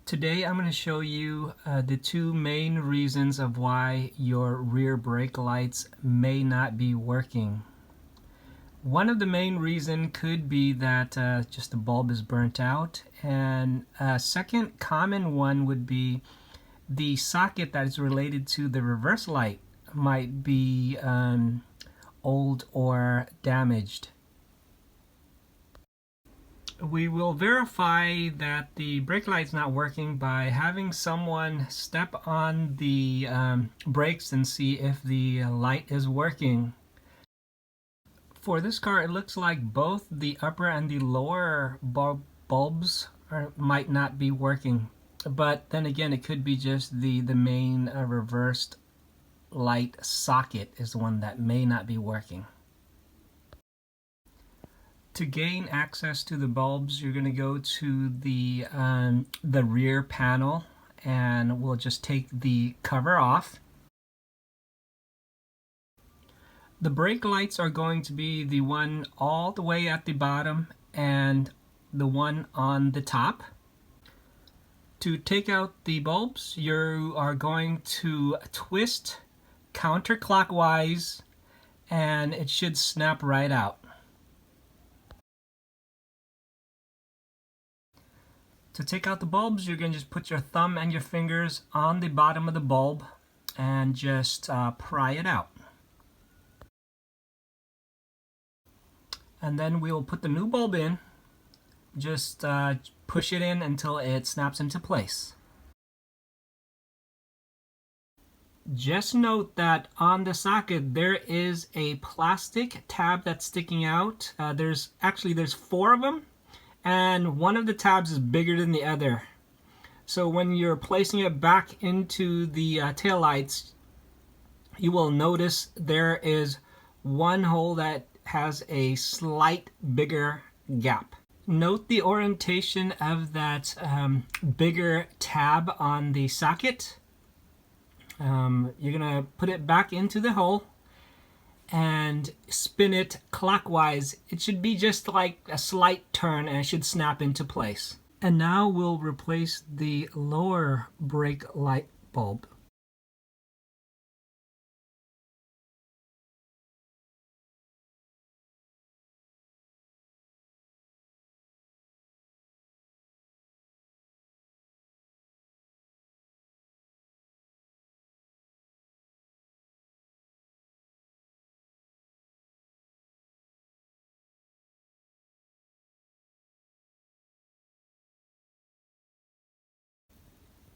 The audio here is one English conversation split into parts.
Today I'm going to show you the two main reasons of why your rear brake lights may not be working. One of the main reasons could be that just the bulb is burnt out, and a second common one would be the socket that is related to the reverse light might be old or damaged. We will verify that the brake light is not working by having someone step on the brakes and see if the light is working. For this car, it looks like both the upper and the lower bulbs might not be working. But then again, it could be just the main reversed light socket is the one that may not be working. To gain access to the bulbs, you're going to go to the rear panel, and we'll just take the cover off. The brake lights are going to be the one all the way at the bottom and the one on the top. To take out the bulbs, you are going to twist counterclockwise, and it should snap right out. To take out the bulbs, you're going to just put your thumb and your fingers on the bottom of the bulb and just pry it out. And then we'll put the new bulb in. Just push it in until it snaps into place. Just note that on the socket there is a plastic tab that's sticking out. There's four of them, and one of the tabs is bigger than the other. So when you're placing it back into the taillights, you will notice there is one hole that has a slight bigger gap. Note the orientation of that bigger tab on the socket. You're gonna put it back into the hole and spin it clockwise. It should be just like a slight turn, and it should snap into place. And now we'll replace the lower brake light bulb.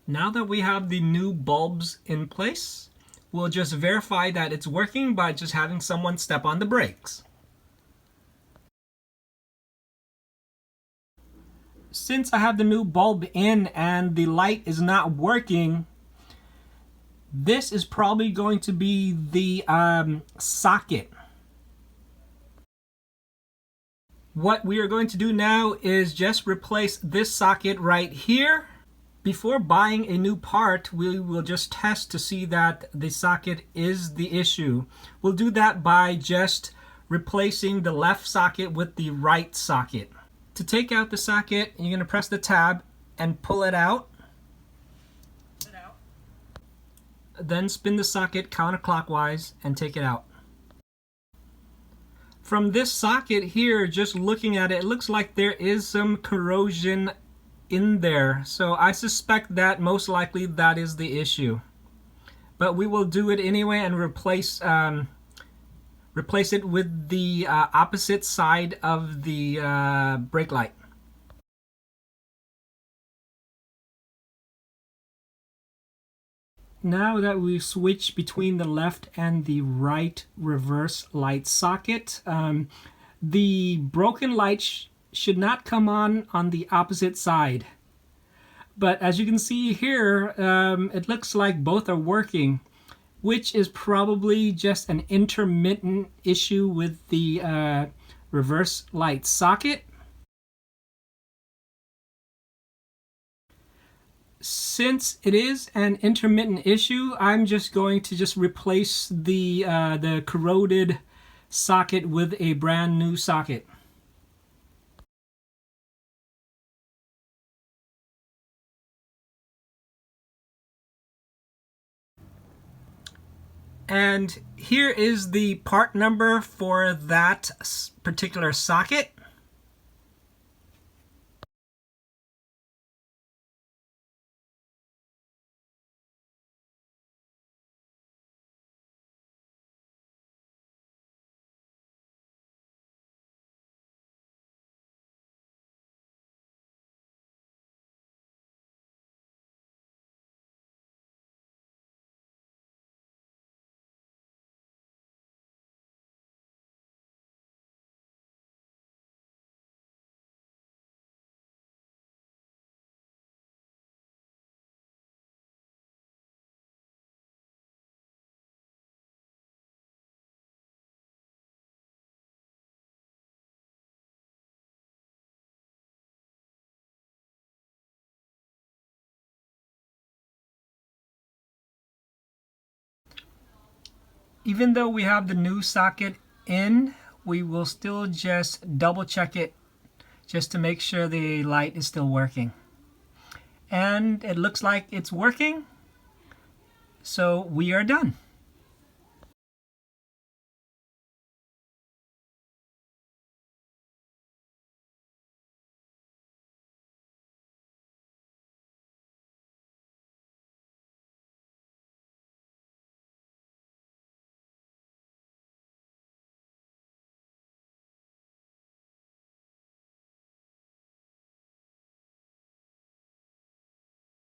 Now that we have the new bulbs in place, we'll just verify that it's working by just having someone step on the brakes. Since I have the new bulb in and the light is not working, this is probably going to be the socket. What we are going to do now is just replace this socket right here. Before buying a new part, we will just test to see that the socket is the issue. We'll do that by just replacing the left socket with the right socket. To take out the socket, you're going to press the tab and pull it out. Then spin the socket counterclockwise and take it out. From this socket here, just looking at it, it looks like there is some corrosion in there, so I suspect that most likely that is the issue. But we will do it anyway and replace it with the opposite side of the brake light. Now that we've switched between the left and the right reverse light socket, the broken light should not come on the opposite side. But as you can see here, it looks like both are working, which is probably just an intermittent issue with the reverse light socket. Since it is an intermittent issue, I'm just going to replace the corroded socket with a brand new socket. And here is the part number for that particular socket. Even though we have the new socket in, we will still just double check it just to make sure the light is still working. And it looks like it's working, so we are done.